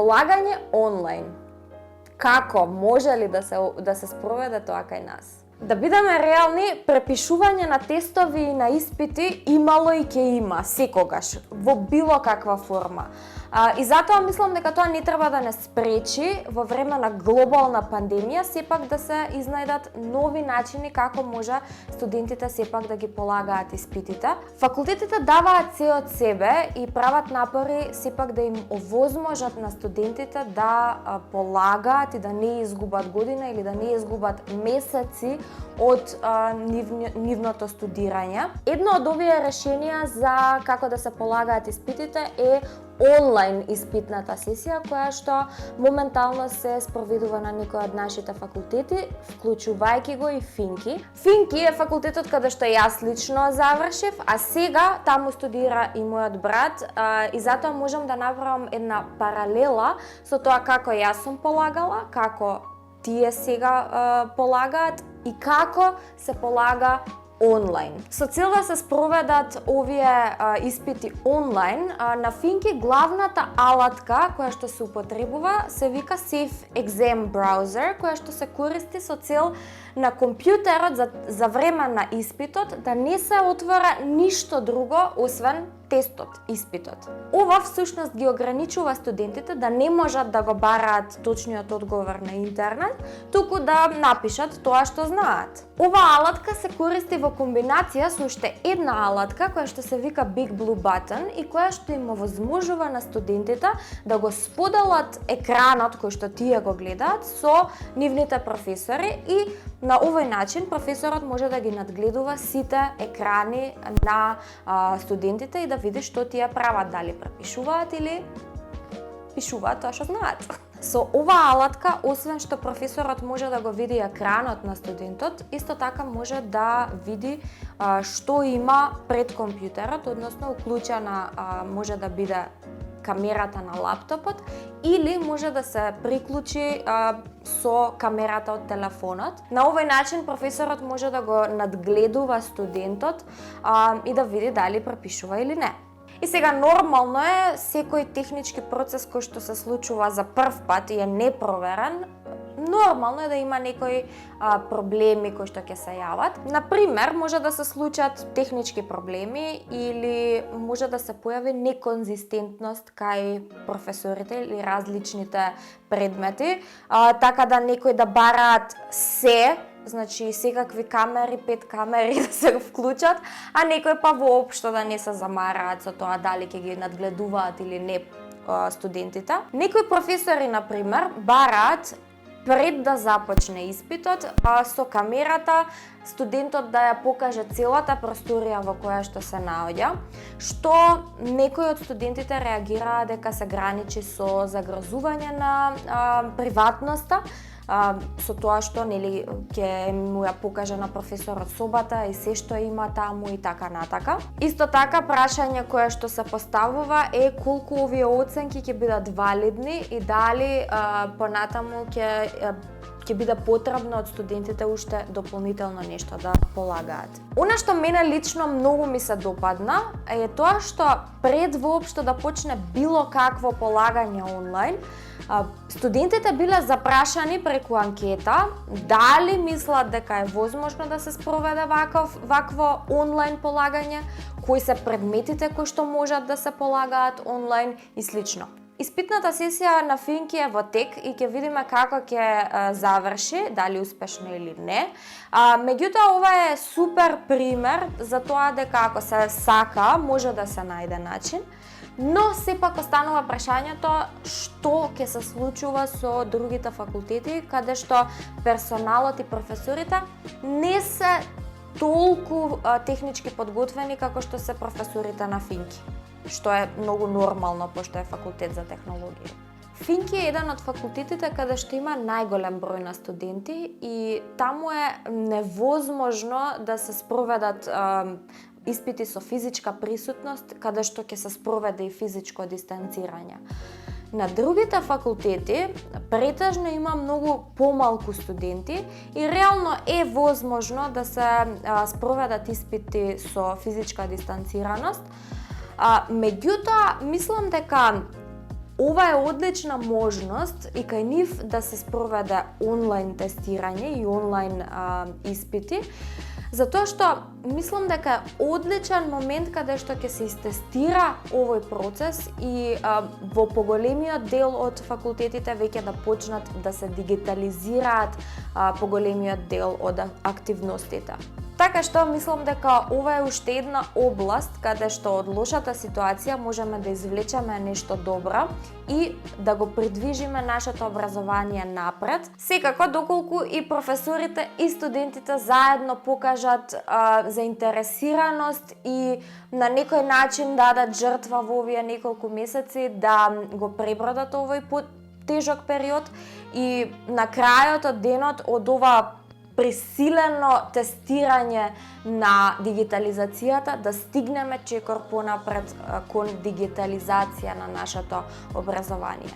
Полагање онлайн. Како може ли да се спроведе тоа кај нас? Да бидеме реални, препишување на тестови и на испити имало и ќе има секогаш во било каква форма. И затоа мислам дека тоа не треба да не спречи во време на глобална пандемија сепак да се изнајдат нови начини како може студентите сепак да ги полагаат испитите. Факултетите даваат се од себе и прават напори сепак да им овозможат на студентите да полагаат и да не изгубат година или да не изгубат месеци од нивното студирање. Едно од овие решенија за како да се полагаат испитите е онлайн испитната сесија, која што моментално се спроведува на некои од нашите факултети, вклучувајќи го и Финки. Финки е факултетот каде што јас лично завршив, а сега таму студира и мојот брат, и затоа можам да направам една паралела со тоа како јас сум полагала, како тие сега полагаат и како се полага онлайн. Со цел да се спроведат овие испити онлайн, на Финки главната алатка која што се употребува се вика Safe Exam Browser, која што се користи со цел на компјутерот за време на испитот да не се отвора ништо друго освен тестот, испитот. Ова всушност ги ограничува студентите да не можат да го бараат точниот одговор на интернет, туку да напишат тоа што знаат. Оваа алатка се користи во комбинација со уште една алатка која што се вика Big Blue Button и која што им овозможува на студентите да го споделат екранот кој што тие го гледаат со нивните професори и на овој начин професорот може да ги надгледува сите екрани на студентите и да види што тие прават, дали препишуваат или пишуваат тоа што знаат. Со оваа алатка, освен што професорот може да го види екранот на студентот, исто така може да види што има пред компјутерот, односно уклучена може да биде камерата на лаптопот или може да се приклучи со камерата од телефонот. На овој начин професорот може да го надгледува студентот и да види дали препишува или не. И сега нормално е секој технички процес кој што се случува за прв пат и е непроверен, нормално е да има некои проблеми кои што ќе се јават. Например, може да се случат технички проблеми или може да се појави неконзистентност кај професорите или различните предмети, така да некои да бараат се, значи секакви камери, 5 камери да се вклучат, а некои па воопшто да не се замараат со тоа дали ќе ги надгледуваат или не студентите. Некои професори, например, бараат пред да започне испитот, со камерата студентот да ја покаже целата просторија во која што се наоѓа, што некои од студентите реагираа дека се граничи со загрозување на приватноста, со тоа што нели ќе му ја покаже на професорот собата и се што има таму и така натака. Исто така прашање кое што се поставува е колку овие оценки ќе бидат валидни и дали понатаму ќе биде потребно од студентите уште дополнително нешто да полагаат. Она што мене лично многу ми се допадна е тоа што пред воопшто да почне било какво полагање онлайн, студентите биле запрашани преку анкета дали мислат дека е возможно да се спроведе вакво онлайн полагање, кои се предметите кои што можат да се полагаат онлайн и слично. Испитната сесија на Финки е во тек и ќе видиме како ќе заврши, дали успешно или не. Меѓутоа, ова е супер пример за тоа дека ако се сака, може да се најде начин. Но сепак останува прашањето што ќе се случува со другите факултети, каде што персоналот и професорите не се толку технички подготвени како што се професорите на Финки, што е многу нормално пошто е факултет за технологија. Финки е еден од факултетите каде што има најголем број на студенти и таму е невозможно да се спроведат испити со физичка присутност, каде што ќе се спроведе и физичко дистанцирање. На другите факултети претежно има многу помалку студенти и реално е возможно да се спроведат испити со физичка дистанцираност. Меѓутоа, мислам дека Ова е одлична можност и кај нив да се спроведе онлайн тестирање и онлайн испити, затоа што мислам дека е одличен момент каде што ќе се истестира овој процес и во поголемиот дел од факултетите веќе да почнат да се дигитализираат поголемиот дел од активностите. Така што мислам дека ова е уште една област каде што од лошата ситуација можеме да извлечеме нешто добро и да го придвижиме нашето образование напред. Секако доколку и професорите и студентите заедно покажат заинтересираност и на некој начин дадат жртва во овие неколку месеци да го пребродат овој тежок период и на крајот од денот од ова присилено тестирање на дигитализацијата да стигнеме чекор понапред кон дигитализација на нашето образование.